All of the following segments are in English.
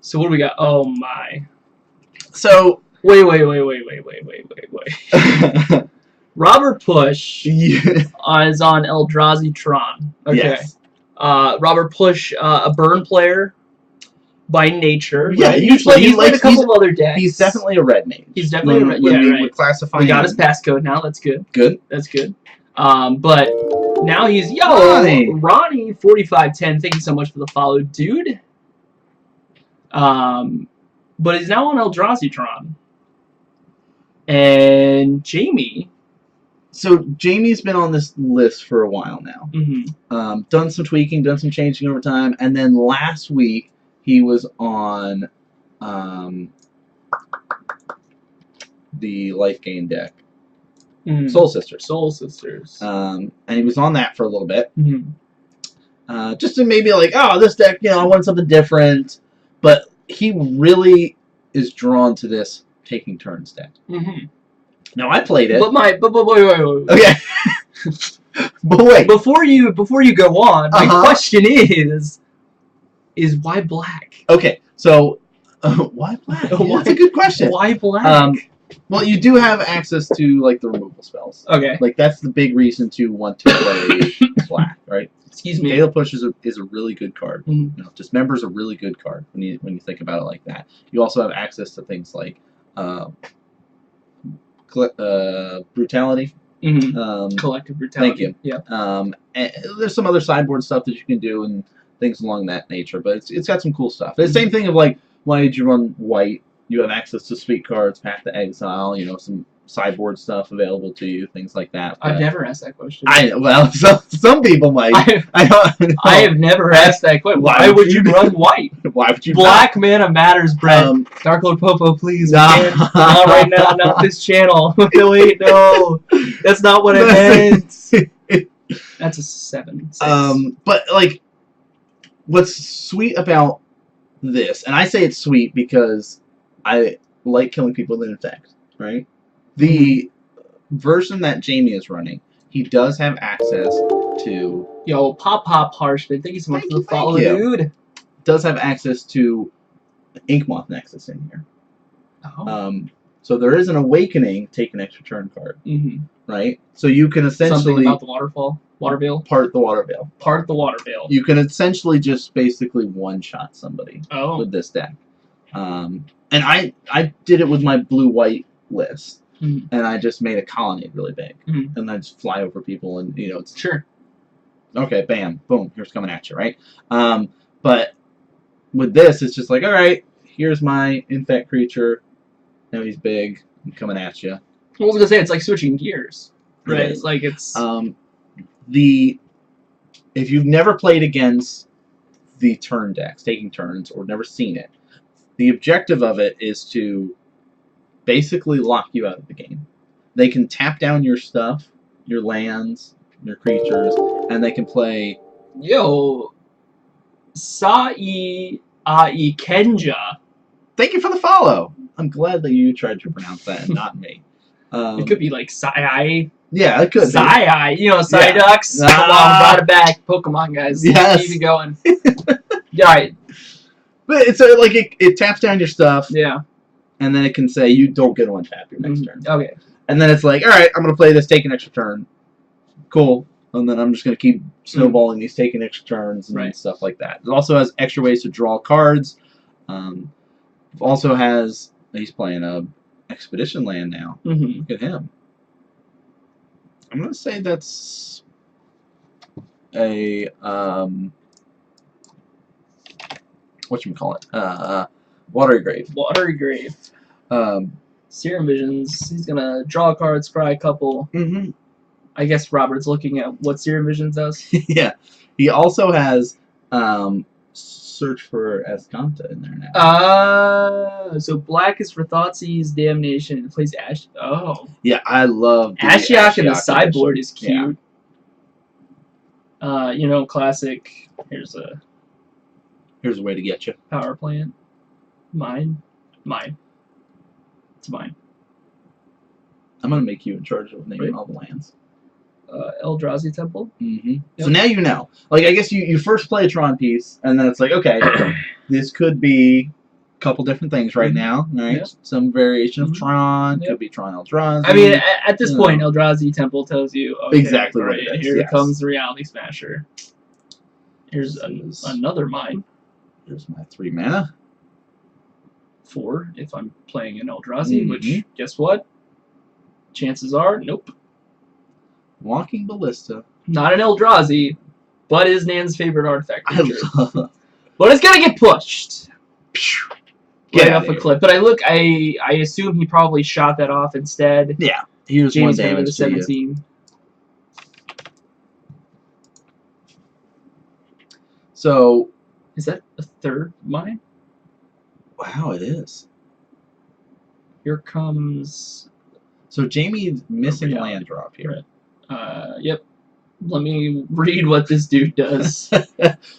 So what do we got? Oh my. So Wait. Robert Push yeah. is on Eldrazi Tron. Okay. Yes. Robert Push, a burn player by nature. Yeah, right? usually he's played a couple of other decks. He's definitely a red mage. He's definitely a red. When Yeah, we right. would classify We got him. his passcode now. That's good. Good. That's good. But now he's Ronnie 4510. Thank you so much for the follow, dude. But he's now on Eldrazi Tron. And Jamie. So Jamie's been on this list for a while now. Mm-hmm. Done some tweaking, done some changing over time, and then last week he was on the life gain deck, Soul Sisters. Soul Sisters. And he was on that for a little bit, Mm-hmm. just to maybe like, oh, this deck, I want something different. But he really is drawn to this taking turns deck. Mm-hmm. Now I played it. But wait. Okay. But wait. Before you go on, my question is why black? Okay, so why black? That's a good question. Why black? Well, you do have access to like the removal spells. Okay. Like that's the big reason to want to play black, right? Excuse me. Gale Push is a really good card. Mm-hmm. Dismember is a really good card when you think about it like that. You also have access to things like brutality. Mm-hmm. Collective brutality. Thank you. Yeah. And there's some other sideboard stuff that you can do and things along that nature, but it's got some cool stuff. It's the same thing of like, why did you run white? You have access to sweet cards, Path to Exile, some sideboard stuff available to you, things like that. I've never asked that question. Some people might. I have never asked that question. Why would you run white? Why would you Black Mana Matters, Brett. Dark Lord Popo, please. Not right now, not this channel. Wait, no. That's not what I meant. That's a 7. 6. But like, what's sweet about this, and I say it's sweet because I like killing people with infect, right? The version that Jamie is running, he does have access to... Yo, Pop Harshman, thank you so much for the follow, dude. Does have access to Inkmoth Nexus in here. Oh. So there is an Awakening, take an extra turn card, right? So you can essentially... Something about the waterfall? Water Veil? Part the Water Veil. Part the Water Veil. You can essentially just basically one-shot somebody with this deck. And I did it with my blue-white list. And I just made a colonnade really big. And I just fly over people and, it's... Sure. Okay, bam, boom, here's coming at you, right? But with this, it's just like, all right, here's my infect creature. Now he's big and coming at you. I was going to say, it's like switching gears. Right? It's like it's... If you've never played against the turn decks, taking turns, or never seen it, the objective of it is to basically lock you out of the game. They can tap down your stuff, your lands, your creatures, and they can play... Yo, Sai Ai Kenja. Thank you for the follow. I'm glad that you tried to pronounce that and not me. It could be like Sai. Yeah, it could Sai, Psyducks. Come on, brought it back. Pokemon, guys. Yes. Keep it going. Alright. But it's like it taps down your stuff. Yeah. And then it can say you don't get to untap your next turn. Okay. And then it's like, alright, I'm going to play this, take an extra turn. Cool. And then I'm just going to keep snowballing these taking extra turns and stuff like that. It also has extra ways to draw cards. Also has, he's playing a Expedition land now. Look at him. I'm going to say that's a, whatchamacallit? Watery Grave. Watery Grave. Serum Visions. He's going to draw a card, scry a couple. I guess Robert's looking at what Serum Visions does. Yeah. He also has Search for Escanta in there now. So black is for Thoughtseize, Damnation. It plays Ash. Oh. Yeah, I love Ashiok in the sideboard is cute. Yeah. Classic. Here's a way to get you. Power plant. Mine. It's mine. I'm gonna make you in charge of naming all the lands. Eldrazi Temple. Yep. So now you know. Like, I guess you first play a Tron piece, and then it's like, okay, this could be couple different things right now, right? Yeah. Some variation of Tron, could be Tron Eldrazi. I mean, at this point, Eldrazi Temple tells you exactly what it is. Here comes the Reality Smasher. Here's another mine. Here's my 3 mana. 4 if I'm playing an Eldrazi, which, guess what? Chances are, nope. Walking Ballista. Not an Eldrazi, but is Nan's favorite artifact creature. But it's gonna get pushed. Get off a cliff. But I assume he probably shot that off instead. Yeah. Here's James 1 damage to 17. you. So... Is that a 3rd mine? Wow, it is. Here comes... So Jamie's missing a land drop here. Yep. Let me read what this dude does.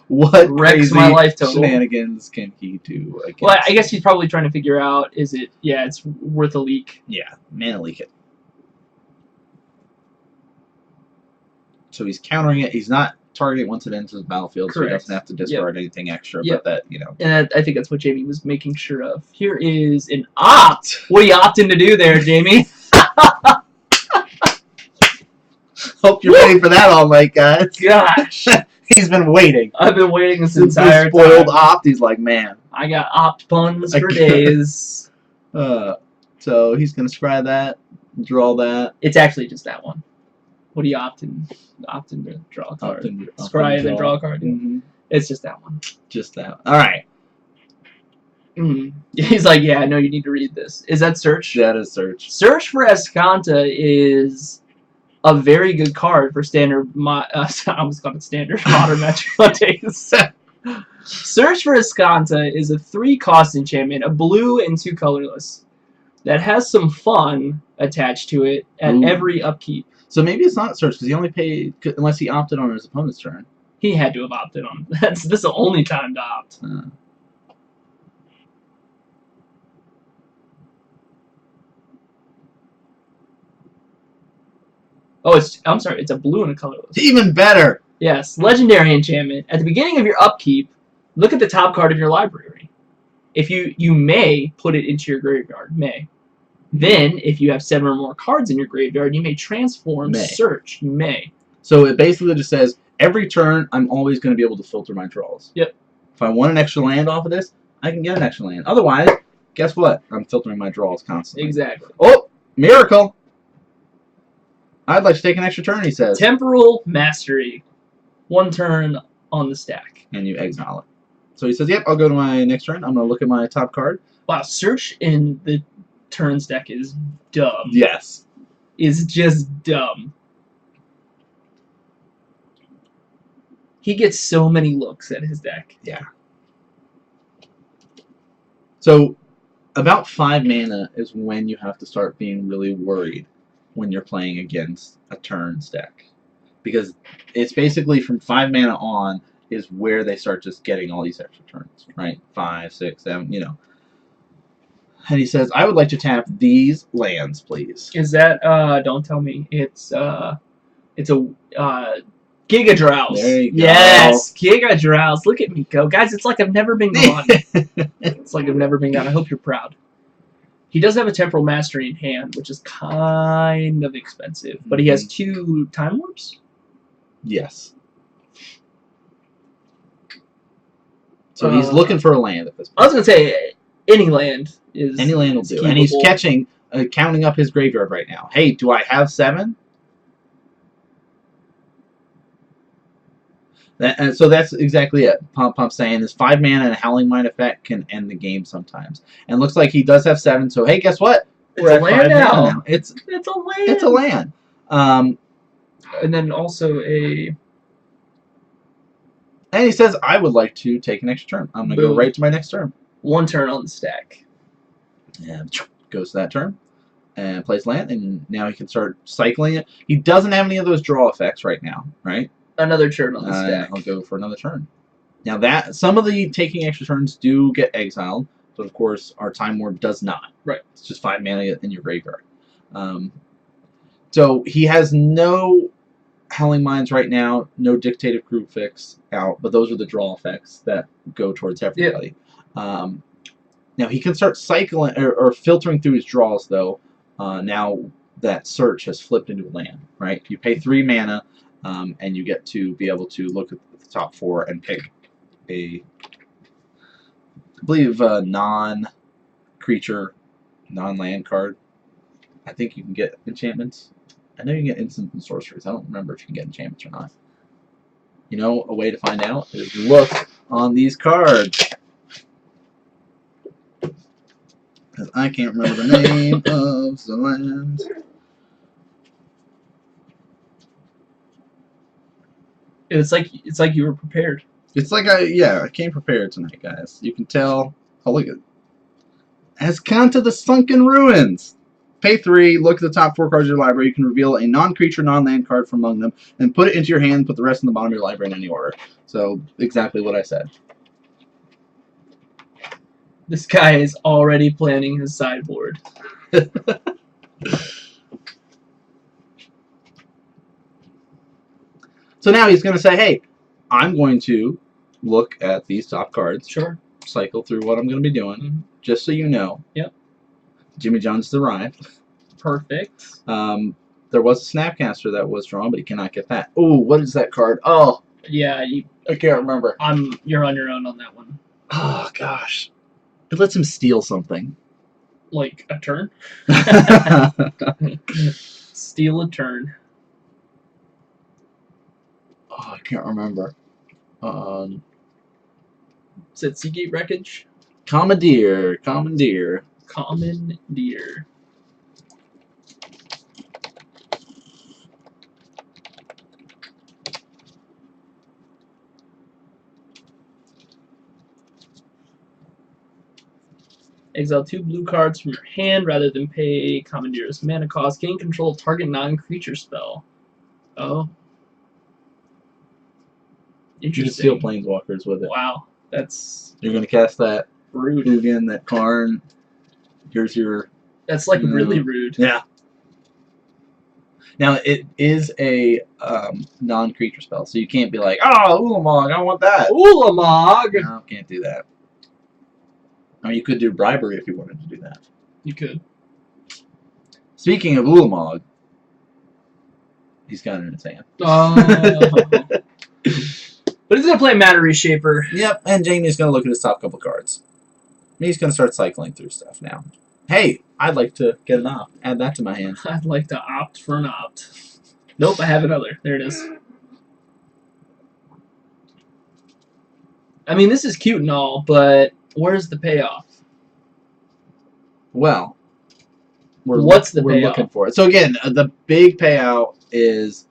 What wrecks crazy my life total. Shenanigans can he do? Well, I guess he's probably trying to figure out, is it... Yeah, it's worth a leak. Yeah, mana leak it. So he's countering it. He's not targeting once it enters the battlefield, so he doesn't have to discard anything extra. But that, you know. And I think that's what Jamie was making sure of. Here is an opt. What are you opting to do there, Jamie? Hope you're waiting for that all night, guys. Gosh. He's been waiting. I've been waiting this Since entire the spoiled time. opt, he's like, man. I got opt puns for days. So he's going to scry that, draw that. It's actually just that one. What are you opting to draw a card? Scry and then draw a card. It's just that one. Just that. All right. He's like, yeah, I know you need to read this. Is that Search? That is Search. Search for Escanta is a very good card for standard. I almost called it standard modern Magic nowadays. Search for Escanta is a 3-cost enchantment, a blue and 2 colorless, that has some fun attached to it at every upkeep. So maybe it's not Search because he only paid unless he opted on his opponent's turn. He had to have opted on. This is the only time to opt. Oh, I'm sorry. It's a blue and a colorless. Even better. Yes, legendary enchantment. At the beginning of your upkeep, look at the top card of your library. If you may put it into your graveyard. May. Then, if you have 7 or more cards in your graveyard, you may transform Search. You may. So it basically just says, every turn, I'm always going to be able to filter my draws. Yep. If I want an extra land off of this, I can get an extra land. Otherwise, guess what? I'm filtering my draws constantly. Exactly. Oh, miracle! I'd like to take an extra turn, he says. Temporal Mastery. 1 turn on the stack. And you exile it. So he says, yep, I'll go to my next turn. I'm going to look at my top card. Wow, Search in the turns deck is dumb. Yes. Is just dumb. He gets so many looks at his deck. Yeah. So, about 5 mana is when you have to start being really worried when you're playing against a turns deck. Because it's basically from 5 mana on is where they start just getting all these extra turns, right? 5, 6, 7, you know. And he says, I would like to tap these lands, please. Is that, don't tell me, it's a Giga Drowse. There you go. Yes, Giga Drowse. Look at me go. Guys, it's like I've never been gone. It's like I've never been gone. I hope you're proud. He does have a Temporal Mastery in hand, which is kind of expensive. But he has 2 Time Warps? Yes. So he's looking for a land at this point. I was going to say, any land is... Any land will do. And he's catching, counting up his graveyard right now. Hey, do I have 7? So that's exactly it. Pump saying this 5 mana and a Howling Mine effect can end the game sometimes. And looks like he does have 7. So hey, guess what? We're at 5 now. It's a land. It's a land. And then also a... And he says, I would like to take an extra turn. I'm going to go right to my next turn. 1 turn on the stack. And goes to that turn. And plays land. And now he can start cycling it. He doesn't have any of those draw effects right now, right? Another turn on the stack. I'll go for another turn. Now that some of the taking extra turns do get exiled, but of course our Time Warp does not. Right. It's just 5 mana in your graveyard. So he has no Howling Mines right now, no Dictative Crucifix out, but those are the draw effects that go towards everybody. Now he can start cycling or filtering through his draws though. Now that search has flipped into a land, right? You pay 3 mana, and you get to be able to look at the top 4 and pick a, I believe, non-creature, non-land card. I think you can get enchantments. I know you can get instant and sorceries. I don't remember if you can get enchantments or not. You know, a way to find out is look on these cards. Because I can't remember the name of the land. It's like you were prepared. It's like I came prepared tonight, guys. You can tell. Oh, look at it. Azcanta the Sunken Ruins. Pay 3, look at the top 4 cards of your library. You can reveal a non-creature, non-land card from among them, and put it into your hand, put the rest in the bottom of your library in any order. So, exactly what I said. This guy is already planning his sideboard. So now he's going to say, hey, I'm going to look at these top cards. Sure. Cycle through what I'm going to be doing, just so you know. Yep. Jimmy Jones has arrived. Perfect. There was a Snapcaster that was drawn, but he cannot get that. Oh, what is that card? Oh, yeah, I can't remember. You're on your own on that one. Oh gosh, it lets him steal something. Like a turn. Steal a turn. Oh, I can't remember. Is it Seagate Wreckage? Commandeer. Commandeer. Exile 2 blue cards from your hand rather than pay Commandeer's mana cost. Gain control of target non-creature spell. Oh. You can Interesting. steal planeswalkers with it. Wow. That's... You're going to cast that rude. Hugin, that Karn. Here's your... That's like really rude. Yeah. Now, it is a non-creature spell, so you can't be like, oh, Ulamog, I don't want that. Ulamog! No, can't do that. I mean, you could do bribery if you wanted to do that. You could. Speaking of Ulamog, he's got it in his hand. But he's going to play Matter Reshaper. Yep, and Jamie's going to look at his top couple cards. He's going to start cycling through stuff now. Hey, I'd like to get an opt. Add that to my hand. I'd like to opt for an opt. Nope, I have another. There it is. I mean, this is cute and all, but where's the payoff? Well, we're payoff? looking for it. So again, the big payout is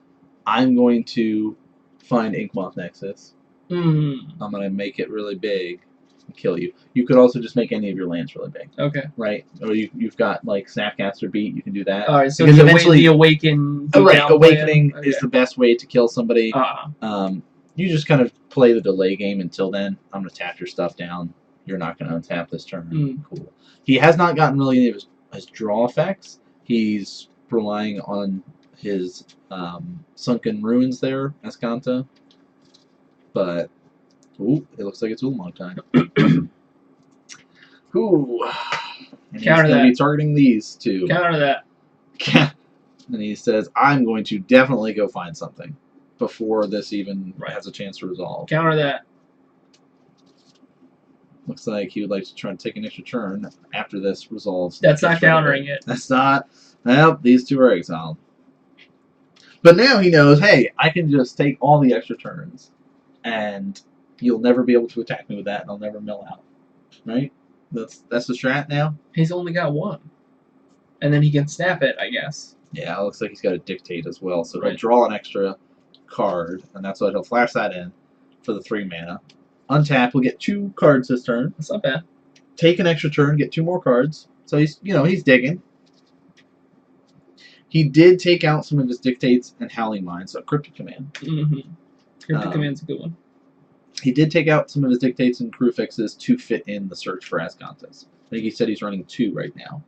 I'm going to find Inkmoth Nexus. I'm going to make it really big and kill you. You could also just make any of your lands really big. Okay. Right? Or you've got like Snapcaster Beat. You can do that. All right. So because eventually, the Awaken. Awakening is the best way to kill somebody. Uh-huh. You just kind of play the delay game until then. I'm going to tap your stuff down. You're not going to untap this turn. Cool. He has not gotten really any of his draw effects. He's relying on his Sunken Ruins there, Azcanta. But, ooh, it looks like it's Ulamog time. Ooh. And Counter he's going to be targeting these two. Counter that. And he says, I'm going to definitely go find something before this even has a chance to resolve. Counter that. Looks like he would like to try and take an extra turn after this resolves. That's not countering it. That's not. Well, these two are exiled. But now he knows, hey, I can just take all the extra turns, and you'll never be able to attack me with that, and I'll never mill out. Right? That's the strat now? He's only got one. And then he can snap it, I guess. Yeah, it looks like he's got a Dictate as well. So he'll draw an extra card, and that's what he'll flash that in for the 3 mana. Untap, we'll get 2 cards this turn. That's not bad. Take an extra turn, get 2 more cards. So he's, he's digging. He did take out some of his Dictates and Howling Mine, so Cryptic Command. Cryptic Command's a good one. He did take out some of his Dictates and Crew Fixes to fit in the search for Azcantas. I think he said he's running 2 right now.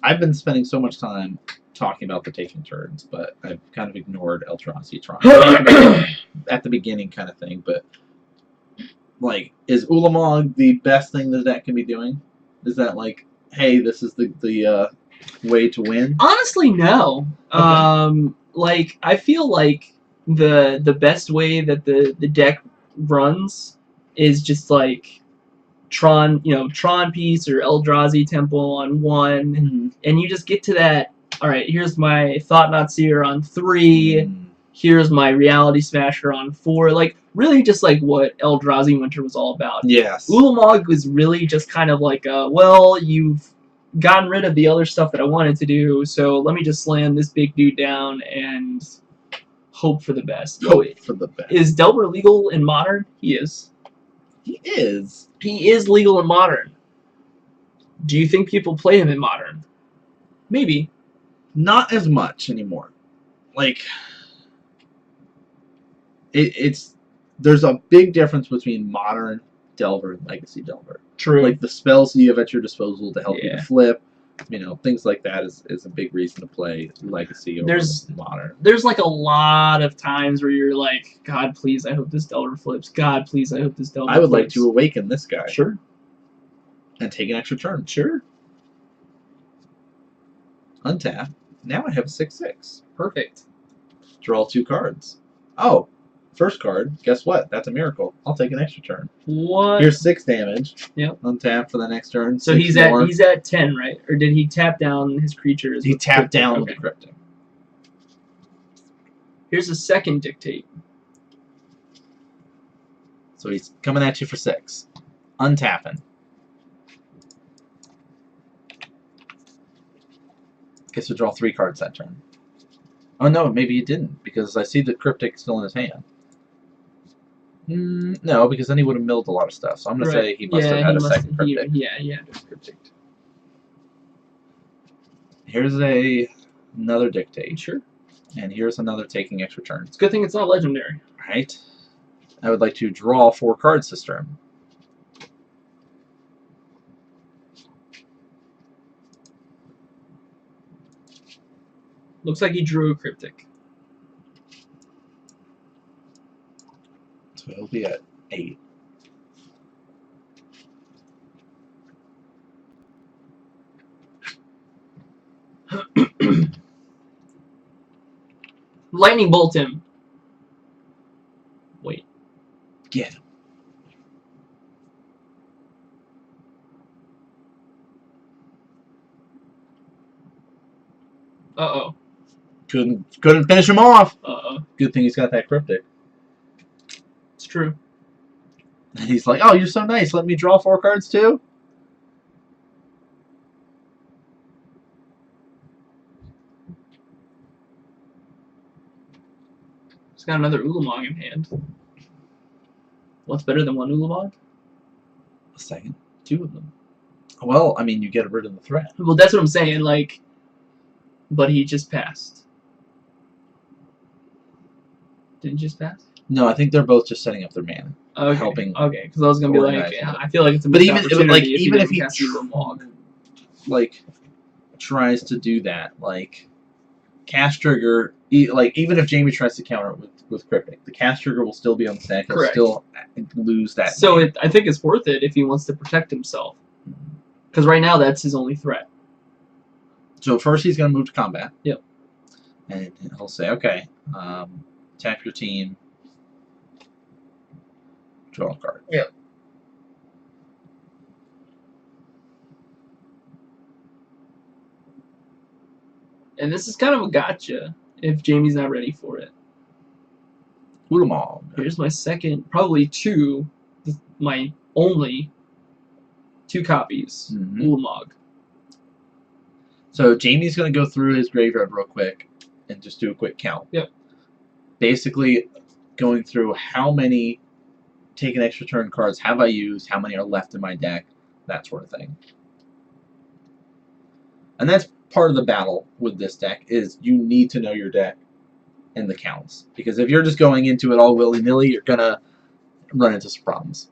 I've been spending so much time talking about the taking turns, but I've kind of ignored Eldrazi Tron at the beginning, kind of thing. But like, is Ulamog the best thing the deck can be doing? Is that like, hey, this is the way to win? Honestly, no. Okay. Like I feel like the best way that the deck runs is just like Tron, Tron piece or Eldrazi Temple on 1, Mm-hmm. and you just get to that. All right, here's my Thought-Knot Seer on 3. Here's my Reality Smasher on 4. Like really, just like what Eldrazi Winter was all about. Yes. Ulamog was really just kind of like, well, you've gotten rid of the other stuff that I wanted to do, so let me just slam this big dude down and hope for the best. Hope for the best. Is Delver legal in Modern? He is. He is. He is legal in Modern. Do you think people play him in Modern? Maybe. Not as much anymore. Like, it's there's a big difference between Modern Delver and Legacy Delver. True. Like the spells you have at your disposal to help you Yeah. to flip, things like that is a big reason to play Legacy over Modern. There's like a lot of times where you're like, God, please, I hope this Delver flips. God, please, I hope this Delver flips. I would like to awaken this guy. Sure. And take an extra turn. Sure. Untap. Now I have 6/6. Perfect. Draw 2 cards. Oh, first card. Guess what? That's a miracle. I'll take an extra turn. What? Here's 6 damage. Yep. Untap for the next turn. So he's at 10, right? Or did he tap down his creatures? He tapped down with okay. the Cryptic. Here's a second Dictate. So he's coming at you for 6. Untapping. Guess he'll draw 3 cards that turn. Oh no, maybe he didn't, because I see the Cryptic still in his hand. No, because then he would have milled a lot of stuff. So I'm going to say he must have had a second Cryptic. Yeah, Cryptic. Here's another Dictate. Sure. And here's another taking extra turn. It's a good thing it's not legendary. Right. I would like to draw 4 cards this turn. Looks like he drew a Cryptic. So he'll be at 8. Lightning Bolt him. Wait. Get him. Uh-oh. Couldn't finish him off. Uh-oh. Good thing he's got that Cryptic. It's true. And he's like, oh, you're so nice. Let me draw 4 cards too? He's got another Ulamog in hand. What's better than 1 Ulamog? A second. 2 of them. Well, I mean, you get rid of the threat. Well, that's what I'm saying, like... But he just passed. Did he just pass? No, I think they're both just setting up their mana. Okay. Helping. Okay, because I was gonna be like, I feel like it's a but missed even opportunity even if he cast Ulamog. like tries to do that, like cast trigger, even if Jamie tries to counter it with Cryptic, the cast trigger will still be on the deck. He'll still lose that. So I think it's worth it if he wants to protect himself. Because right now that's his only threat. So first he's going to move to combat. Yep. And he'll say, okay, tap your team, draw a card. Yep. And this is kind of a gotcha if Jamie's not ready for it. Ulamog. Here's my second, probably 2, my only 2 copies. Ulamog. So Jamie's going to go through his graveyard real quick and just do a quick count. Yep. Basically going through how many take an extra turn cards have I used, how many are left in my deck, that sort of thing. And that's part of the battle with this deck, is you need to know your deck and the counts. Because if you're just going into it all willy-nilly, you're going to run into some problems.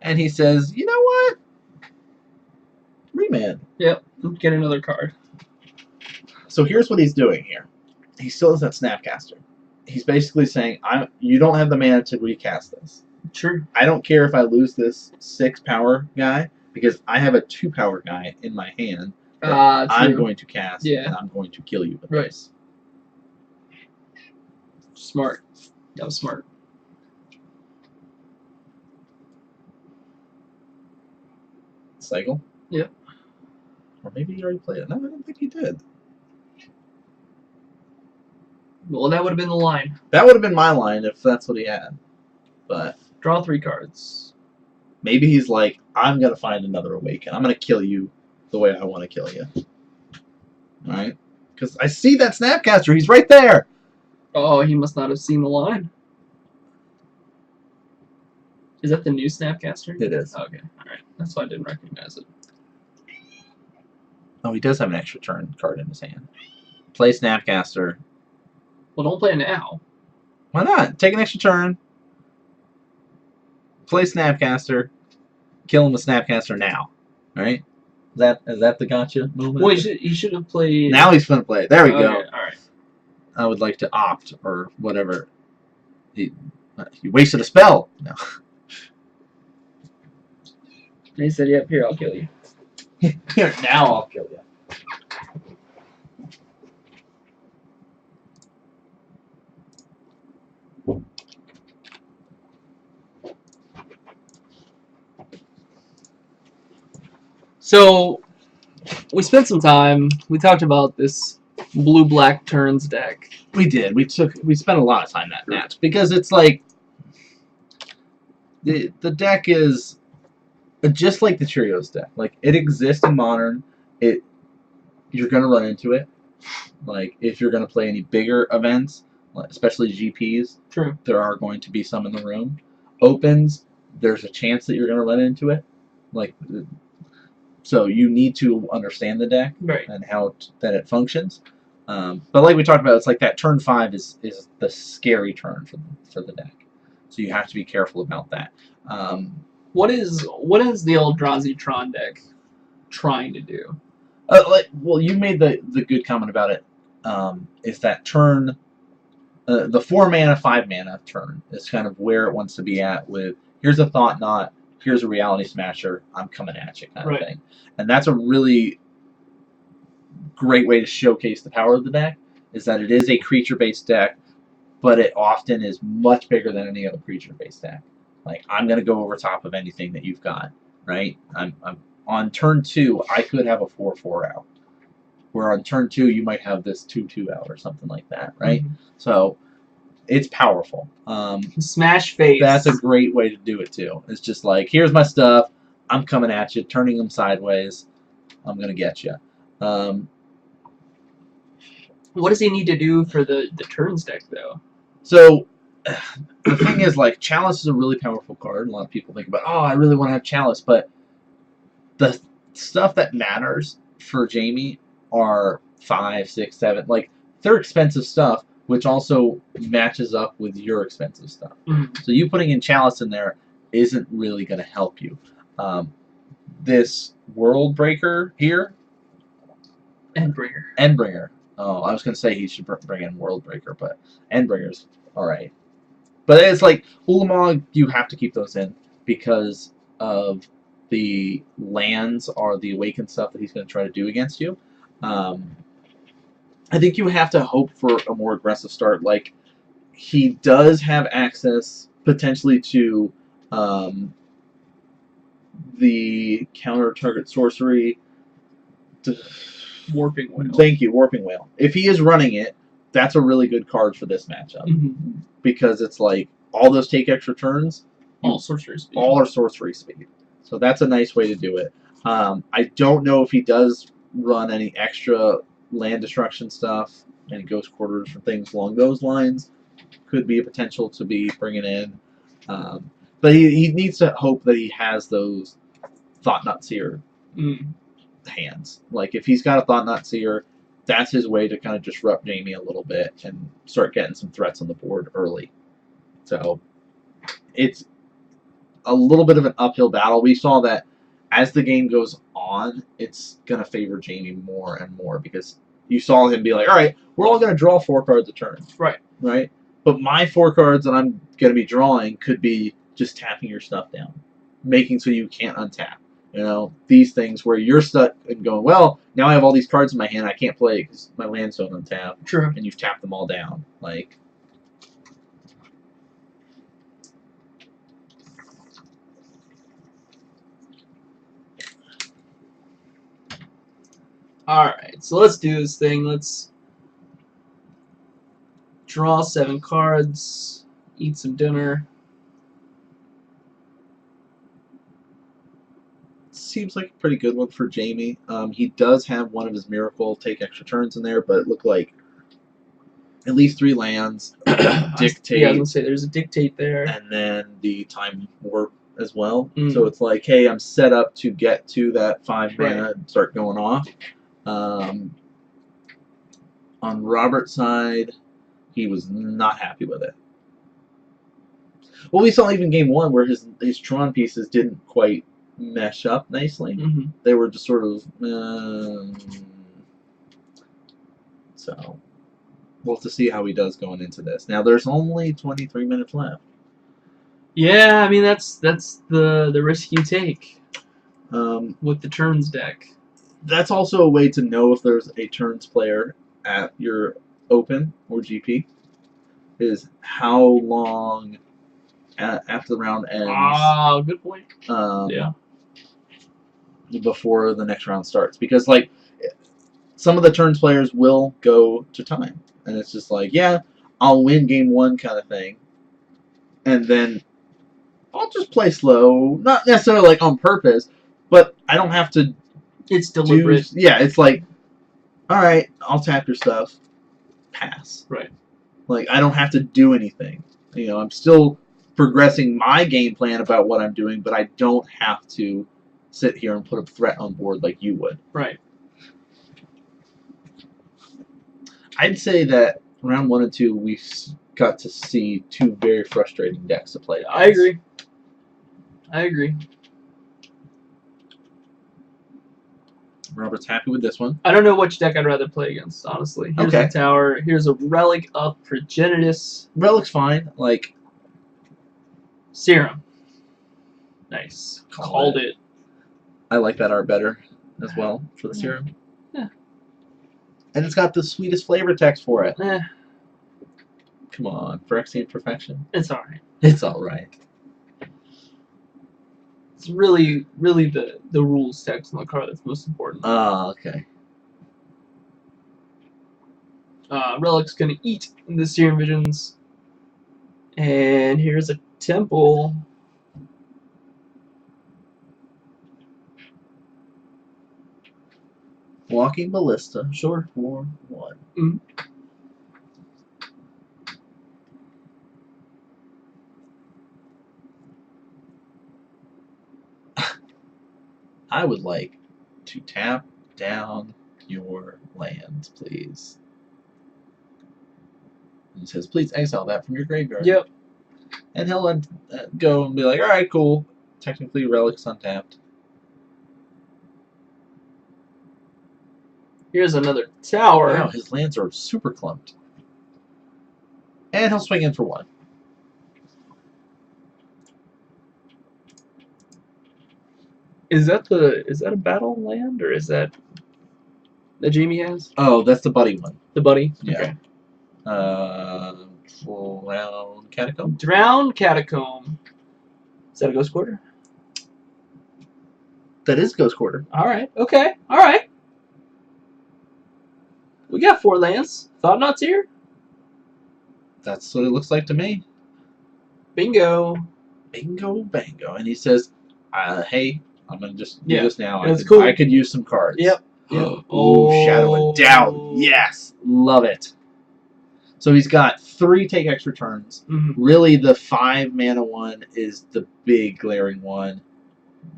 And he says, you know what? Remand. Yep. Get another card. So here's what he's doing here. He still has that Snapcaster. He's basically saying, you don't have the mana to recast this. True. I don't care if I lose this 6 power guy, because I have a 2 power guy in my hand that I'm going to cast, and I'm going to kill you with this. Smart. That was smart. Cycle? Yep. Or maybe he already played it. No, I don't think he did. Well, that would have been the line. That would have been my line if that's what he had. But draw 3 cards. Maybe he's like, I'm going to find another Awaken. I'm going to kill you the way I want to kill you. Alright? Because I see that Snapcaster. He's right there. Oh, he must not have seen the line. Is that the new Snapcaster? It is. Okay, alright. That's why I didn't recognize it. Oh, he does have an extra turn card in his hand. Play Snapcaster. Well, don't play it now. Why not? Take an extra turn. Play Snapcaster. Kill him with Snapcaster now. Alright? Is that the gotcha moment? Well, he should have played... Now he's going to play it. There we go. Alright. I would like to opt, or whatever. He wasted a spell. No. He said, yep, here, I'll kill you. Here, now I'll kill you. So, we spent some time, we talked about this blue-black turns deck. We did. We spent a lot of time that match, because it's like, the deck is just like the Cheerios deck. Like, it exists in Modern. You're going to run into it. Like, if you're going to play any bigger events, especially GPs, True. there are going to be some in the room. Opens, there's a chance that you're going to run into it. Like, so you need to understand the deck and how that it functions. But like we talked about, it's like that turn 5 is the scary turn for the deck. So you have to be careful about that. What is the Eldrazi Tron deck trying to do? Well, you made the good comment about it. Is that turn, the 4 mana, 5 mana turn is kind of where it wants to be at with, here's a Thought Knot, here's a Reality Smasher, I'm coming at you kind of thing. And that's a really great way to showcase the power of the deck, is that it is a creature-based deck, but it often is much bigger than any other creature-based deck. Like, I'm going to go over top of anything that you've got, right? I'm on turn 2, I could have a 4/4 out. Where on turn 2, you might have this 2/2 out or something like that, right? Mm-hmm. So, it's powerful. Smash face. That's a great way to do it, too. It's just like, here's my stuff, I'm coming at you, turning them sideways, I'm going to get you. What does he need to do for the turns deck, though? So, the thing is, like, Chalice is a really powerful card. A lot of people think about, oh, I really want to have Chalice, but the stuff that matters for Jamie are 5, 6, 7. Like, they're expensive stuff, which also matches up with your expensive stuff. Mm-hmm. So you putting in Chalice in there isn't really going to help you. This World Breaker here... Endbringer. Oh, I was going to say he should bring in World Breaker, but Endbringer's alright. But it's like, Ulamog, you have to keep those in because of the lands or the awakened stuff that he's going to try to do against you. I think you have to hope for a more aggressive start. Like, he does have access potentially to the counter target sorcery. Warping Whale. Thank you, Warping Whale. If he is running it, that's a really good card for this matchup. Mm-hmm. Because it's like, all those take extra turns. All sorcery speed. All are sorcery speed. So that's a nice way to do it. I don't know if he does run any extra land destruction stuff, any ghost quarters or things along those lines. Could be a potential to be bringing in. But he needs to hope that he has those Thought Knot Seer hands. Like, if he's got a Thought Knot Seer, that's his way to kind of disrupt Jamie a little bit and start getting some threats on the board early. So, it's a little bit of an uphill battle. We saw that as the game goes on, it's gonna favor Jamie more and more because you saw him be like, all right, we're all gonna draw 4 cards a turn. Right. Right. But my 4 cards that I'm gonna be drawing could be just tapping your stuff down, making so you can't untap. You know, these things where you're stuck and going, well, now I have all these cards in my hand, I can't play because my lands don't untap. True. And you've tapped them all down. Like, Alright, so let's do this thing. Let's draw 7 cards, eat some dinner. seems like a pretty good one for Jamie. He does have one of his miracle take extra turns in there, but it looked like at least 3 lands, dictate. Yeah, I was gonna say there's a dictate there, and then the time warp as well. Mm. So it's like, hey, I'm set up to get to that 5 mana and start going off. On Robert's side, he was not happy with it. Well, we saw even game 1 where his Tron pieces didn't quite mesh up nicely. Mm-hmm. They were just sort of so we'll have to see how he does going into this. Now there's only 23 minutes left. Yeah, I mean that's the risk you take with the turns deck. That's also a way to know if there's a turns player at your open or GP. Is how long after the round ends. Ah, good point. Yeah. Before the next round starts, because like some of the turns players will go to time, and it's just like, yeah, I'll win game 1 kind of thing, and then I'll just play slow, not necessarily like on purpose, but I don't have to. It's deliberate. Yeah, it's like, all right, I'll tap your stuff, pass. Right. Like I don't have to do anything. You know, I'm still progressing my game plan about what I'm doing, but I don't have to sit here and put a threat on board like you would. Right. I'd say that round 1 and 2 we got to see 2 very frustrating decks to play against. I agree. Robert's happy with this one. I don't know which deck I'd rather play against, honestly. Here's Okay. a tower. Here's a Relic of Progenitus. Relic's fine. Like Serum. Nice. Called Called it. I like that art better as well for the serum. Yeah. And it's got the sweetest flavor text for it. Eh, Come on, Phyrexian Perfection. it's alright. It's alright. It's really the rules text on the card that's most important. Ah, okay. Relic's gonna eat the Serum Visions. And here's a temple. Walking Ballista. Sure. 4/1. Mm. I would like to tap down your land, please. He says, please exile that from your graveyard. Yep. And he'll go and be like, alright, cool. Technically, Relic's untapped. Here's another tower. Wow, his lands are super clumped. And he'll swing in for 1. Is that a battle land, or is that Jamie has? Oh, that's the buddy one. The buddy? Yeah. Okay. Round Catacomb? Drowned Catacomb. Is that a Ghost Quarter? That is Ghost Quarter. Alright, okay, alright. We got 4 lands. Thought Knots here? That's what it looks like to me. Bingo. Bingo, bango. And he says, hey, I'm going to just do this now. That's cool. I could use some cards. Yep. Oh, Shadow and Doubt. Yes. Love it. So he's got 3 take extra turns. Mm-hmm. Really, the 5 mana one is the big glaring one.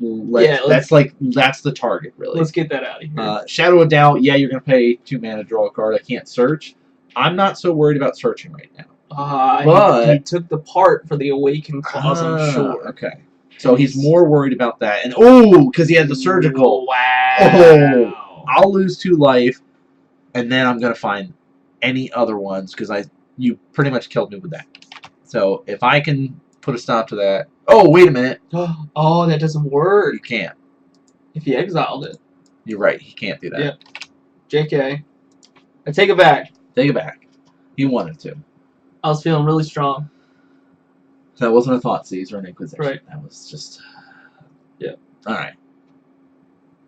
That's the target, really. Let's get that out of here. Shadow of Doubt, yeah, you're going to pay 2 mana to draw a card. I can't search. I'm not so worried about searching right now. He took the part for the Awaken clause, I'm sure. Okay. So he's more worried about that. And because he had the surgical. Wow. Oh, I'll lose 2 life, and then I'm gonna find any other ones because you pretty much killed me with that. So if I can put a stop to that. Oh, wait a minute. Oh, that doesn't work. You can't. If he exiled it. You're right. He can't do that. Yep. JK. I take it back. Take it back. He wanted to. I was feeling really strong. That wasn't a Thoughtseize or an Inquisition. Right. That was just. Yep. All right.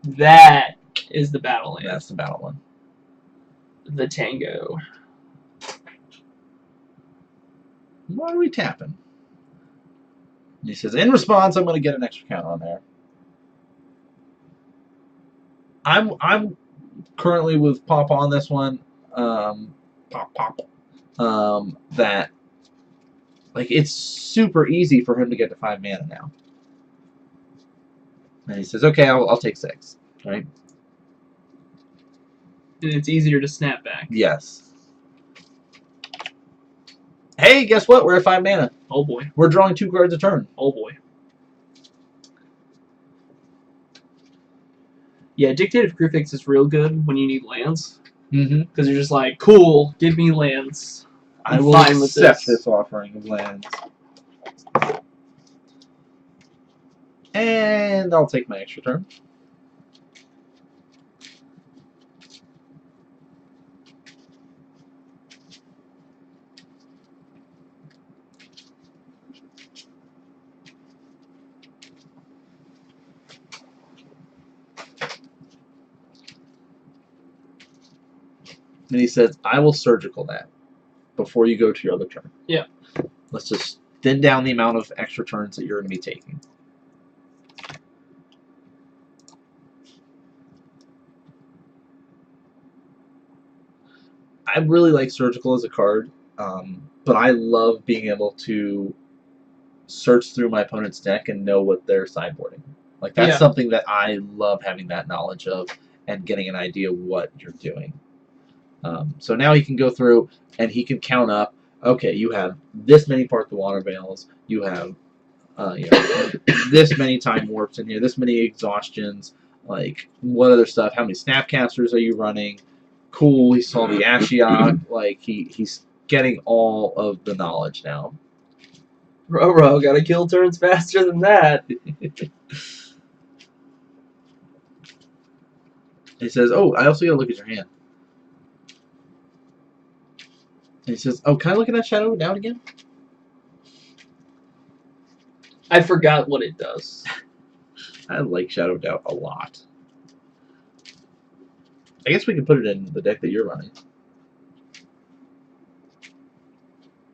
That is the battle land. That's the battle one. The Tango. What are we tapping? And he says, in response, I'm going to get an extra counter on there. I'm currently with Pop on this one. Pop. That like it's super easy for him to get to 5 mana now. And he says, okay, I'll take 6. Right? And it's easier to snap back. Yes. Hey, guess what? We're at 5 mana. Oh boy. We're drawing 2 cards a turn. Oh boy. Yeah, Dictative Prefix is real good when you need lands. Mm-hmm. Because you're just like, cool, give me lands. I will accept this offering of lands. And I'll take my extra turn. And he says, I will surgical that before you go to your other turn. Yeah. Let's just thin down the amount of extra turns that you're going to be taking. I really like surgical as a card, but I love being able to search through my opponent's deck and know what they're sideboarding. Like, that's something that I love having that knowledge of and getting an idea what you're doing. So now he can go through and he can count up, okay, you have this many Part the Water Veils, you have this many Time Warps in here, this many Exhaustions, like, what other stuff, how many Snapcasters are you running? Cool, he saw the Ashiok, like, he's getting all of the knowledge now. Roro, gotta kill turns faster than that. He says, oh, I also gotta look at your hand. And he says, oh, can I look at that Shadow Down again? I forgot what it does. I like Shadow Doubt a lot. I guess we can put it in the deck that you're running.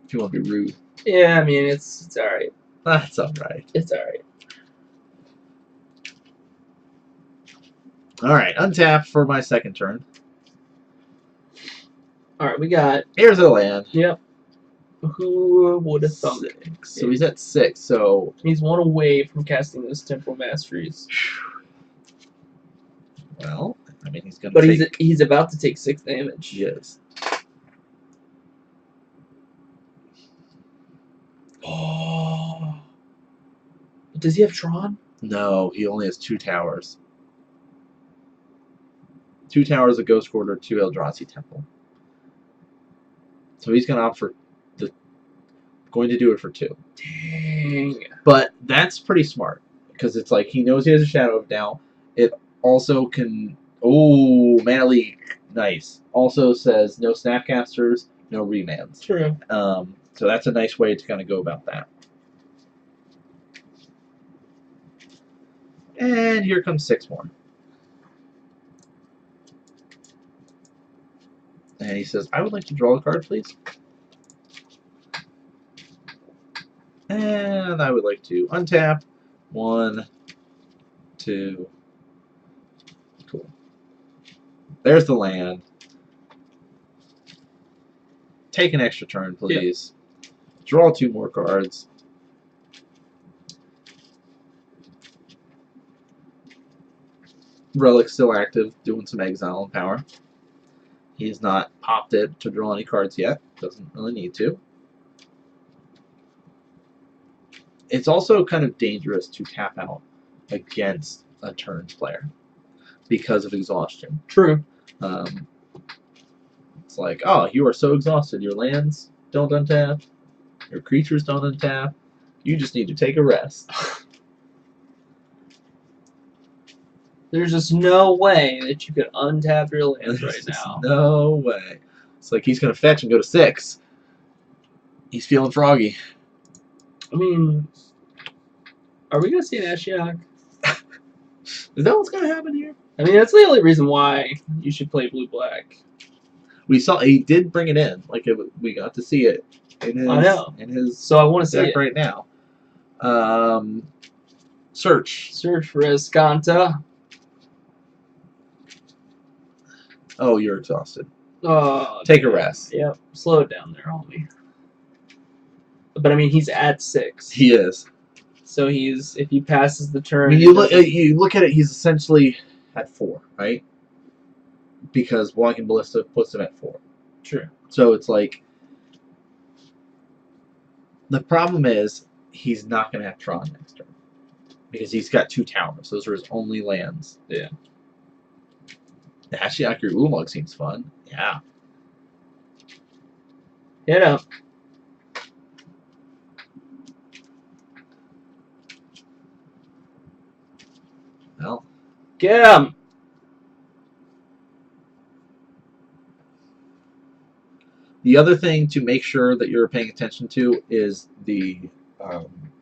If you want to be rude. Yeah, I mean, it's alright. That's alright. It's alright. Alright, untap for my second turn. Alright, we got... Here's a land. Yep. Who would have thought it? So he's at 6, so... He's 1 away from casting those Temporal Masteries. Well, I mean, he's gonna But take... he's about to take 6 damage. Yes. Oh. Does he have Tron? No, he only has 2 towers. 2 towers, a Ghost Quarter, 2 Eldrazi Temple. So he's gonna opt for going to do it for 2. Dang. But that's pretty smart because it's like he knows he has a Shadow of Doubt. It also can. Oh, Mana Leak, nice. Also says no Snapcasters, no remands. True. So that's a nice way to kind of go about that. And here comes 6 more. And he says, I would like to draw a card, please. And I would like to untap. 1, 2. Cool. There's the land. Take an extra turn, please. Yep. Draw 2 more cards. Relic's still active, doing some exile and power. He's not popped it to draw any cards yet. Doesn't really need to. it's also kind of dangerous to tap out against a turns player because of exhaustion. True. It's like, oh, you are so exhausted. Your lands don't untap. Your creatures don't untap. You just need to take a rest. There's just no way that you could untap your lands There's right just now. no way. It's like he's going to fetch and go to 6. He's feeling froggy. I mean, are we going to see an Ashiok? Is that what's going to happen here? I mean, that's the only reason why you should play blue-black. We saw he did bring it in. Like we got to see it in his, I know. in his So I want to see deck it. right now. Search. Search for Escanta. Oh, you're exhausted. Oh, Take a rest. Yep. Slow it down there, homie. But I mean, he's at 6. He is. So he's, if he passes the turn. I mean, you look at it. He's essentially at 4, right? Because Walking Ballista puts him at 4. True. So it's like the problem is he's not going to have Tron next turn because he's got 2 towers. Those are his only lands. Yeah. The Ashiok Ulamog seems fun. Yeah. Hit him. Well, Get him. the other thing to make sure that you're paying attention to is the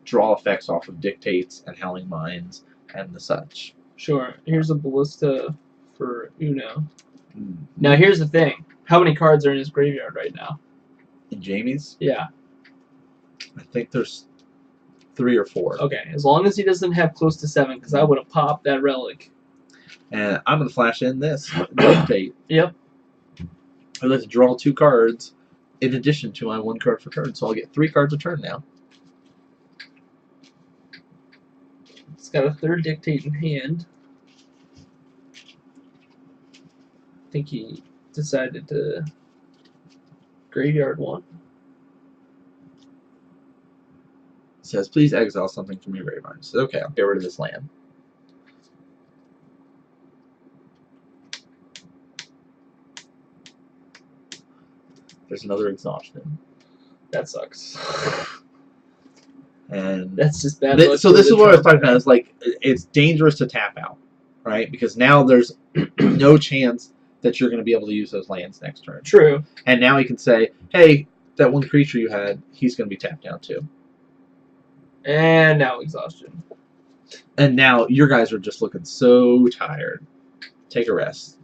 draw effects off of Dictates and Howling Minds and the such. Sure. Here's a Ballista for Uno. Mm. Now, here's the thing. How many cards are in his graveyard right now? In Jamie's, Yeah. I think there's 3 or 4. Okay. As long as he doesn't have close to 7, because I would have popped that relic. And I'm going to flash in this Dictate. Yep. I'd like to draw 2 cards in addition to my 1 card for turn, so I'll get 3 cards a turn now. It's got a 3rd Dictate in hand. I think he decided to graveyard 1. It says, please exile something from your graveyard. I said, okay, I'll get rid of this land. There's another exhaustion. That sucks. And That's just bad. so this is what I was talking about. Is like it's dangerous to tap out, right? Because now there's no chance that you're going to be able to use those lands next turn. True. And now he can say, hey, that 1 creature you had, he's going to be tapped down too. And now exhaustion. And now your guys are just looking so tired. Take a rest.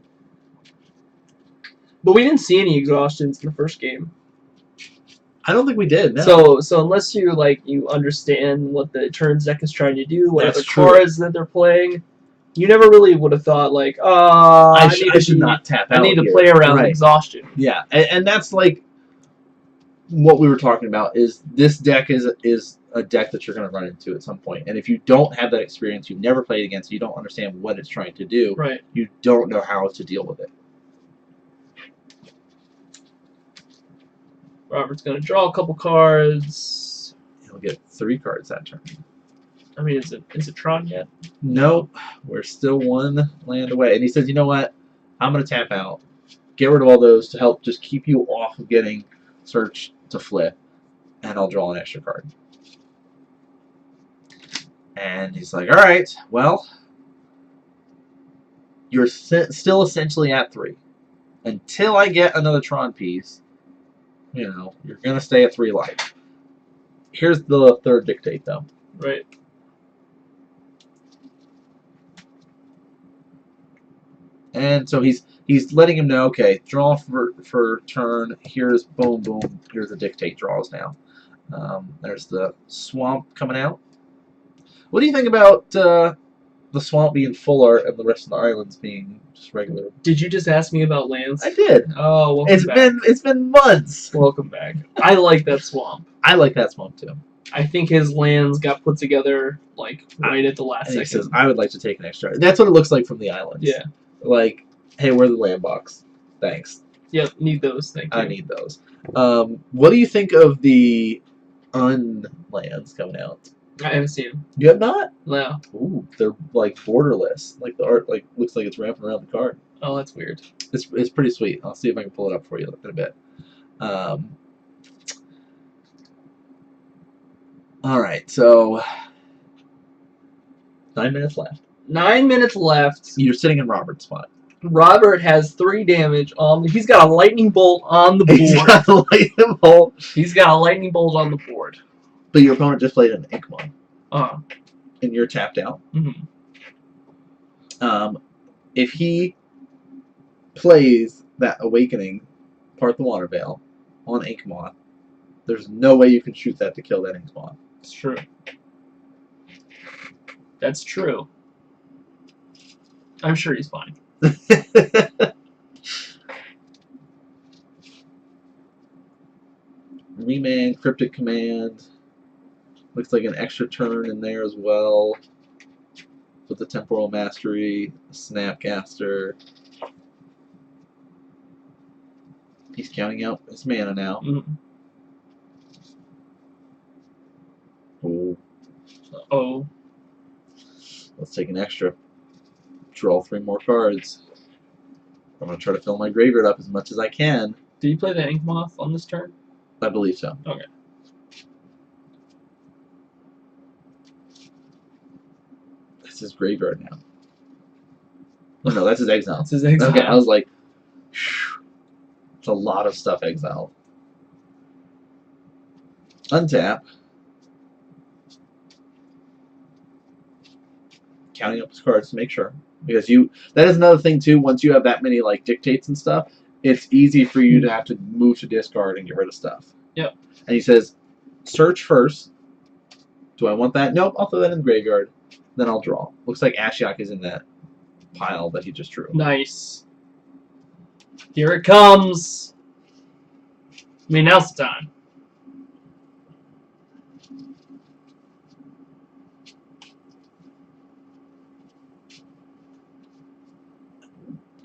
But we didn't see any exhaustions in the first game. I don't think we did. No. So unless you you understand what the turns deck is trying to do, what That's other true. cards that they're playing, you never really would have thought I should not tap out. I need to here. play around Right. exhaustion. Yeah, and that's like what we were talking about. Is this deck is a deck that you're going to run into at some point, and if you don't have that experience, you've never played against, you don't understand what it's trying to do. Right. You don't know how to deal with it. Robert's gonna draw a couple cards. He'll get 3 cards that turn. I mean, is it Tron yet? Nope, we're still 1 land away. And he says, you know what? I'm going to tap out. Get rid of all those to help just keep you off of getting Search to flip. And I'll draw an extra card. And he's like, alright, well, you're still essentially at 3. Until I get another Tron piece, you know, you're going to stay at 3 life. Here's the 3rd Dictate, though. Right. And so he's letting him know, okay, draw for turn. Here's boom, boom. Here's the Dictate draws now. There's the Swamp coming out. What do you think about the Swamp being full art and the rest of the islands being just regular? Did you just ask me about lands? I did. Oh, welcome back. It's been months. Welcome back. I like that Swamp. I like that Swamp too. I think his lands got put together right at the last And he second. says, I would like to take an extra. That's what it looks like from the islands. Yeah. Like, hey, we're the land box. Thanks. Yep, need those. Thank you. I need those. What do you think of the unlands coming out? I haven't seen them. You have not? No. Ooh, they're like borderless. Like the art, like looks like it's wrapping around the card. Oh, that's weird. It's pretty sweet. I'll see if I can pull it up for you in a bit. All right, so 9 minutes left. 9 minutes left. You're sitting in Robert's spot. Robert has 3 damage on. He's got a lightning bolt on the He's board. got a lightning bolt. He's got a lightning bolt on the board. But your opponent just played an Inkmon. Uh-huh. And you're tapped out. Mm-hmm. If he plays that Awakening, Part the Water Veil, on Inkmon, there's no way you can shoot that to kill that Inkmon. It's true. That's true. I'm sure he's fine. Remand, Cryptic Command. Looks like an extra turn in there as well. With the Temporal Mastery, Snapcaster. He's counting out his mana now. Mm-hmm. Oh. Oh. Let's take an extra. Draw 3 more cards. I'm going to try to fill my graveyard up as much as I can. Did you play the Ink Moth on this turn? I believe so. Okay. That's his graveyard now. Oh, no, that's his exile. That's his exile. Okay, I was like, phew, it's a lot of stuff exiled. Untap. Counting up his cards to make sure. Because that is another thing too, once you have that many like dictates and stuff, it's easy for you to have to move to discard and get rid of stuff. Yep. And he says, search first. Do I want that? Nope, I'll throw that in the graveyard. Then I'll draw. Looks like Ashiok is in that pile that he just drew. Nice. Here it comes. I mean, now's the time.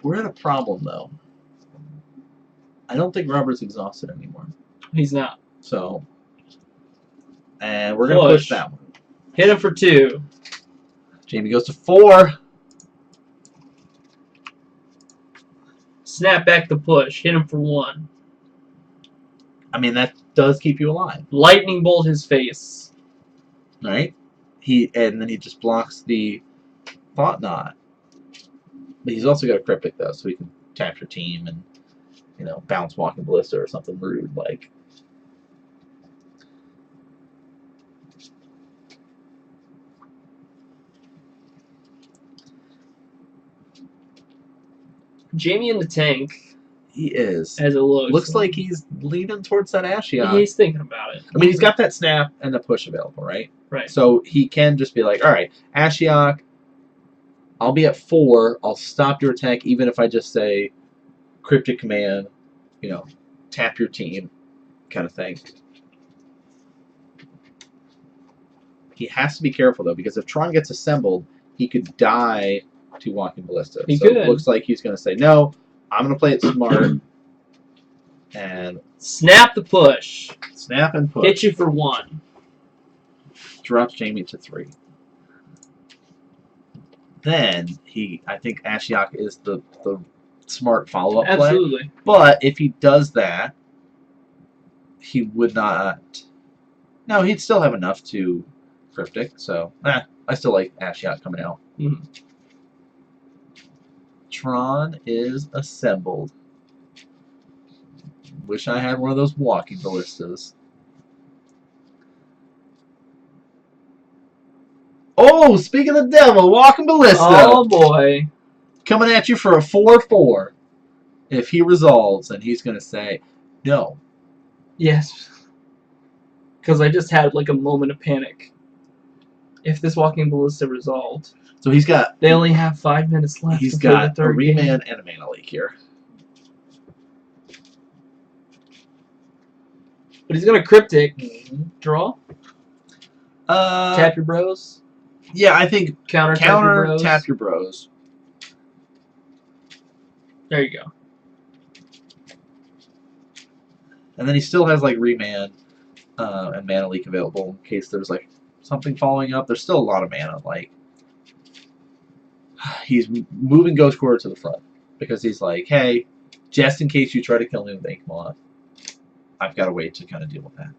We're at a problem though. I don't think Robert's exhausted anymore. He's not. So, and we're going to push that one. Hit him for 2. Jamie goes to 4. Snap back the push. Hit him for 1. I mean, that does keep you alive. Lightning bolt his face. Right? And then he just blocks the Thought Knot. But he's also got a Cryptic, though, so he can tap your team and, bounce Walking Ballista or something rude like. Jamie in the tank. He is. As it looks. Looks like he's leaning towards that Ashiok. He's thinking about it. I mean, he's got that snap and the push available, right? Right. So he can just be like, all right, Ashiok, I'll be at 4. I'll stop your attack even if I just say Cryptic Command, tap your team kind of thing. He has to be careful, though, because if Tron gets assembled, he could die to Walking Ballista. He so could. It looks like he's going to say, no, I'm going to play it smart. And snap the push. Snap and push. Hit you for 1. Drops Jamie to 3. Then I think Ashiok is the smart follow-up play. Absolutely. But if he does that, he would not. No, he'd still have enough to Cryptic. So, I still like Ashiok coming out. Mm-hmm. Tron is assembled. Wish I had one of those Walking Ballistas. Oh, speaking of the devil, Walking Ballista. Oh, boy. Coming at you for a 4/4. If he resolves, and he's going to say, no. Yes. Because I just had like a moment of panic. If this Walking Ballista resolved. So he's got... They only have 5 minutes left. He's to play got the a third Remand game. and a Mana Leak here. But he's going to Cryptic. Draw? Uh, Tap your bros? Yeah, I think Counter tap your bros. There you go. And then he still has like Remand and Mana Leak available in case there's like something following up. There's still a lot of mana. Like, he's moving Ghost Quarter to the front because he's like, hey, just in case you try to kill me with Inkmoth, I've got a way to kind of deal with that.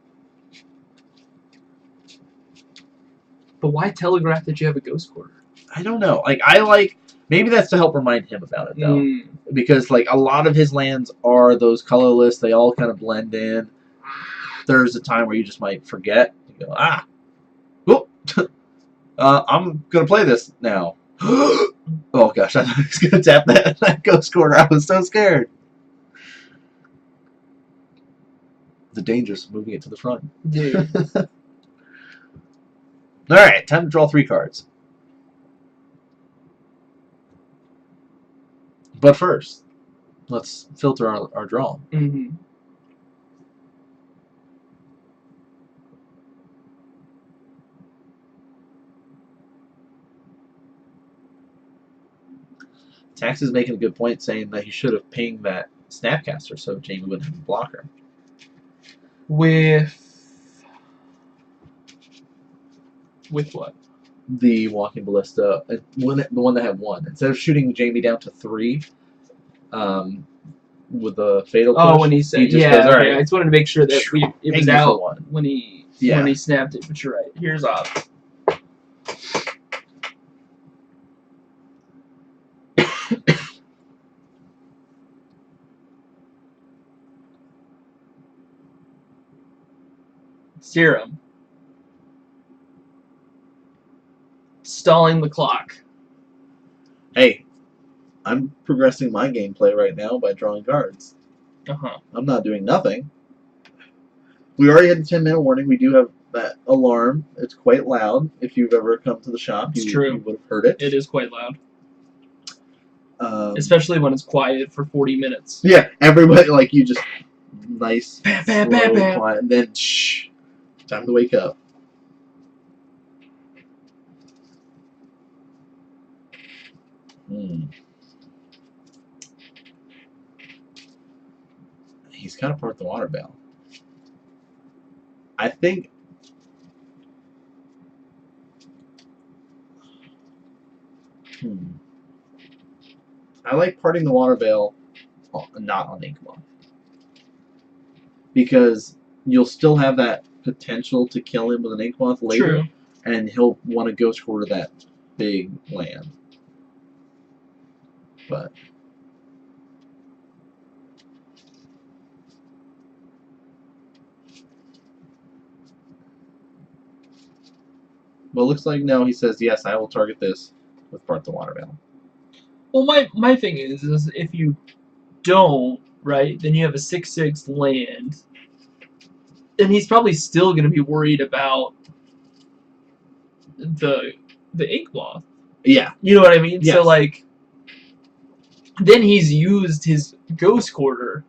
But why telegraph that you have a Ghost Quarter? I don't know. Maybe that's to help remind him about it though, because like a lot of his lands are those colorless. They all kind of blend in. There's a time where you just might forget. You go, whoop. I'm gonna play this now. Oh gosh, I thought I was gonna tap that Ghost Quarter. I was so scared. The dangers of moving it to the front. Dude. Alright, time to draw 3 cards. But first, let's filter our draw. Tax is making a good point, saying that he should have pinged that Snapcaster so Jamie wouldn't have a blocker. With what? The Walking Ballista, the one that had 1. Instead of shooting Jamie down to 3, with the Fatal Push, when he said, he just goes, all right. I just wanted to make sure that it was out when he snapped it. But you're right. Here's off. Serum. Stalling the clock. Hey, I'm progressing my gameplay right now by drawing cards. I'm not doing nothing. We already had the 10-minute warning. We do have that alarm. It's quite loud. If you've ever come to the shop, you would have heard it. It is quite loud. Especially when it's quiet for 40 minutes. Yeah, everybody, like, you just nice, slow, quiet, and then shh, time to wake up. He's kind of part of the water bale. I think I like parting the water bale not on Inkmoth, because you'll still have that potential to kill him with an Inkmoth later. True. And he'll want to Ghost Quarter that big land. But well, it looks like no. He says yes. I will target this with part the water bale. Well, my thing is if you don't, right, then you have a 6/6 land, and he's probably still going to be worried about the Inkmoth. Yeah. You know what I mean? Yes. So like, then he's used his Ghost Quarter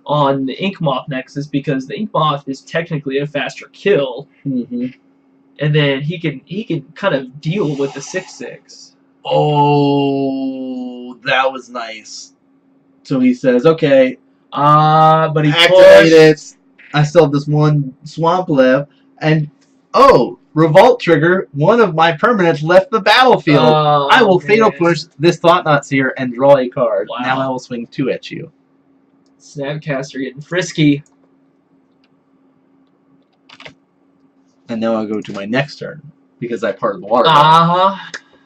on the Inkmoth Nexus because the Inkmoth is technically a faster kill. And then he can kind of deal with the 6/6. Oh, that was nice. So he says, okay. But he activate it. I still have this one swamp left, and Revolt trigger. One of my permanents left the battlefield. I will Fatal Push this Thought-Knot Seer and draw a card. Wow. Now I will swing 2 at you. Snapcaster getting frisky. And now I'll go to my next turn because I parted the water.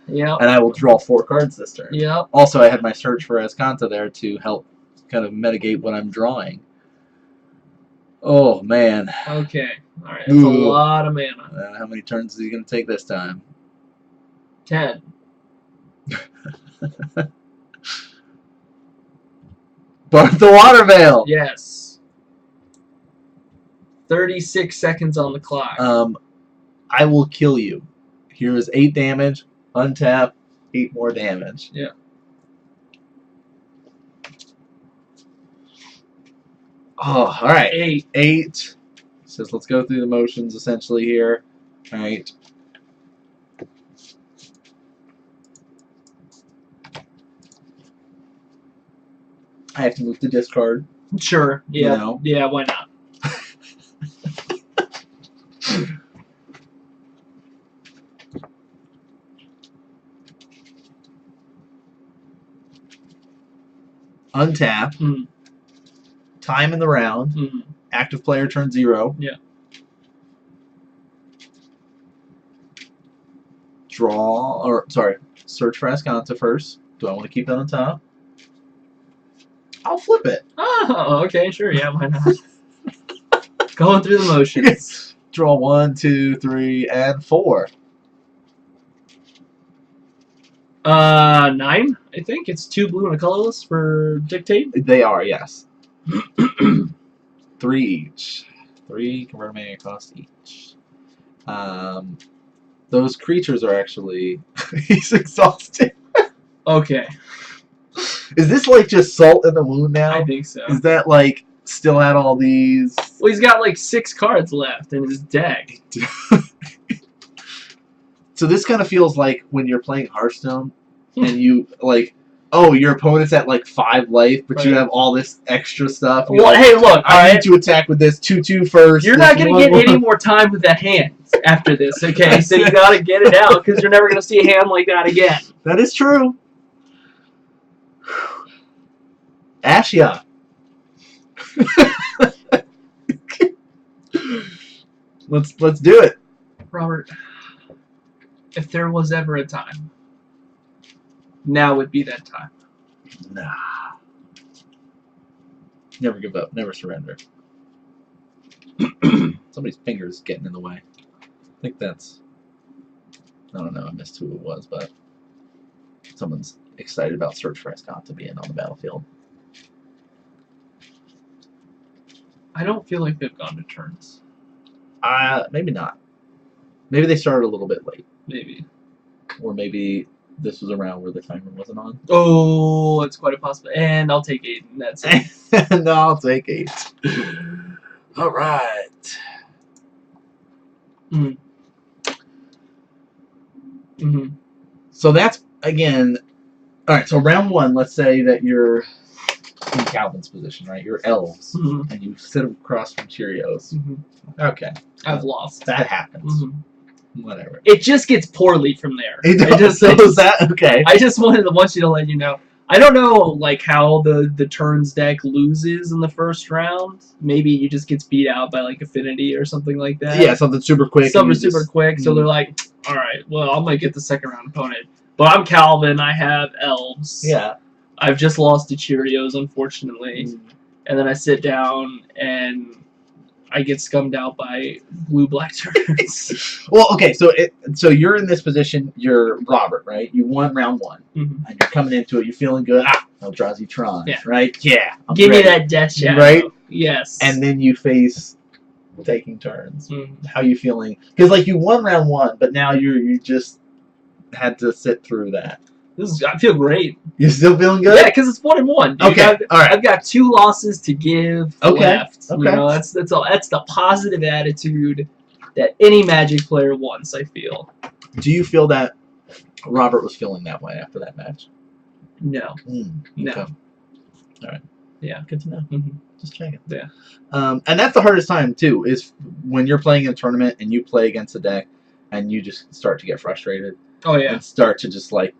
Yeah. And I will draw 4 cards this turn. Yep. Also, I had my Search for Azcanta there to help kind of mitigate what I'm drawing. Oh, man. Okay. Alright, that's a lot of mana. How many turns is he going to take this time? 10. Part the water veil! Yes. 36 seconds on the clock. I will kill you. Here is 8 damage. Untap. 8 more damage. Yeah. Oh, alright. 8. 8. Says let's go through the motions essentially here. Alright. I have to move to discard. Sure. Yeah. You know? Yeah, why not? untap, Mm. time in the round, Mm. active player turn 0. Yeah. Search for Ascanta first. Do I want to keep that on top? I'll flip it. Oh, okay, sure, yeah, why not? Going through the motions. Draw 1, 2, 3, and 4. 9, I think. It's 2 blue and a colorless for dictate. They are, yes. 3 each. 3 convert mana cost each. Those creatures are actually... He's exhausted. Okay, Is this like just salt in the wound now? I think so. Is that like still had all these... Well, he's got like 6 cards left in his deck. So this kind of feels like when you're playing Hearthstone and you like, oh, your opponent's at like 5 life, but you Right. have all this extra stuff. Well, like, hey, look, I alright? need to attack with this 2/2 first. You're not going to get any more time with that hand after this, okay? So you got to get it out because you're never going to see a hand like that again. That is true. Ashia. Let's do it. Robert, if there was ever a time, now would be that time. Nah. Never give up. Never surrender. Somebody's finger's getting in the way. I think that's... I don't know. I missed who it was, but someone's excited about Search for Ascanta being on the battlefield. I don't feel like they've gone to turns. Maybe not. Maybe they started a little bit late. Maybe. Or maybe this was around where the timer wasn't on. Oh, it's quite a possibility. And I'll take 8, and that's it. No, I'll take 8. All right. Mm. Mm-hmm. So that's, again... All right, so round 1, let's say that you're in Calvin's position, right? You're elves, Mm-hmm. and you sit across from Cheerios. Mm-hmm. Okay. I've lost. That happens. Mm-hmm. Whatever. It just gets poorly from there. It just that? Okay. I just want you to let you know. I don't know like how the turns deck loses in the first round. Maybe he just gets beat out by like Affinity or something like that. Yeah, something super quick. Super quick. So they're like, all right, well, I might get the second round opponent. But I'm Calvin. I have elves. Yeah. I've just lost to Cheerios, unfortunately. And then I sit down and I get scummed out by blue-black turns. Well, okay, so you're in this position. You're Robert, right? You won round 1, Mm-hmm. and you're coming into it. You're feeling good. Eldrazi Tron, Yeah. right? Yeah. I'm Give ready. me that death shadow. Right? Yes. And then you face taking turns. Mhm. How you feeling? Because like you won round 1, but now you just had to sit through that. I feel great. You're still feeling good? Yeah, because it's 1-1. Dude. Okay. All right. I've got 2 losses to give left. Okay. You know, that's all. That's the positive attitude that any Magic player wants. I feel. Do you feel that Robert was feeling that way after that match? No. No. Okay. All right. Yeah. Good to know. Mm-hmm. Just checking. Yeah. And that's the hardest time too. Is when you're playing in a tournament and you play against a deck, and you just start to get frustrated. Oh yeah. And start to just like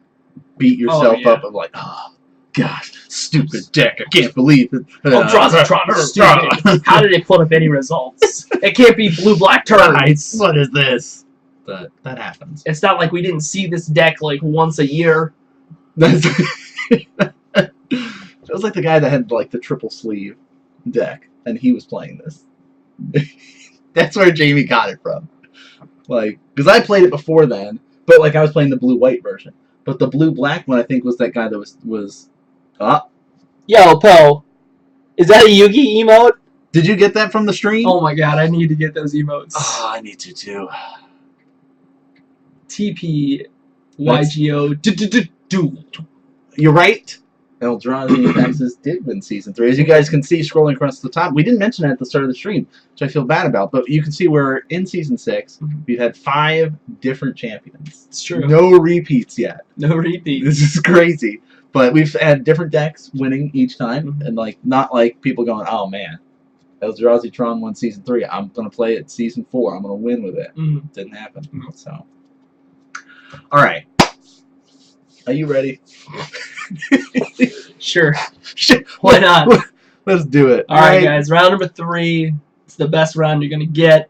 beat yourself up of like, oh gosh, stupid deck. I can't believe it. Eldrazi Tron. How did it put up any results? It can't be blue-black turns. What is this? But that happens. It's not like we didn't see this deck like once a year. That's it was like the guy that had like the triple sleeve deck, and he was playing this. That's where Jamie got it from. Like, because I played it before then, but like I was playing the blue-white version. But the blue-black one, I think, was that guy that was Yo, Poe, is that a Yugi emote? Did you get that from the stream? Oh my god, I need to get those emotes. Oh, I need to too. TP YGO duel. You're right. Eldrazi and Nexus did win Season 3. As you guys can see scrolling across the top, we didn't mention it at the start of the stream, which I feel bad about, but you can see we're in Season 6. We've had 5 different champions. It's true. No repeats yet. No repeats. This is crazy. But we've had different decks winning each time, and like not like people going, oh man, Eldrazi Tron won Season 3. I'm going to play it Season 4. I'm going to win with it. Didn't happen. So, all right. Are you ready? Sure. Shit. Why not? Let's do it. All right, guys. Round number 3. It's the best round you're gonna get.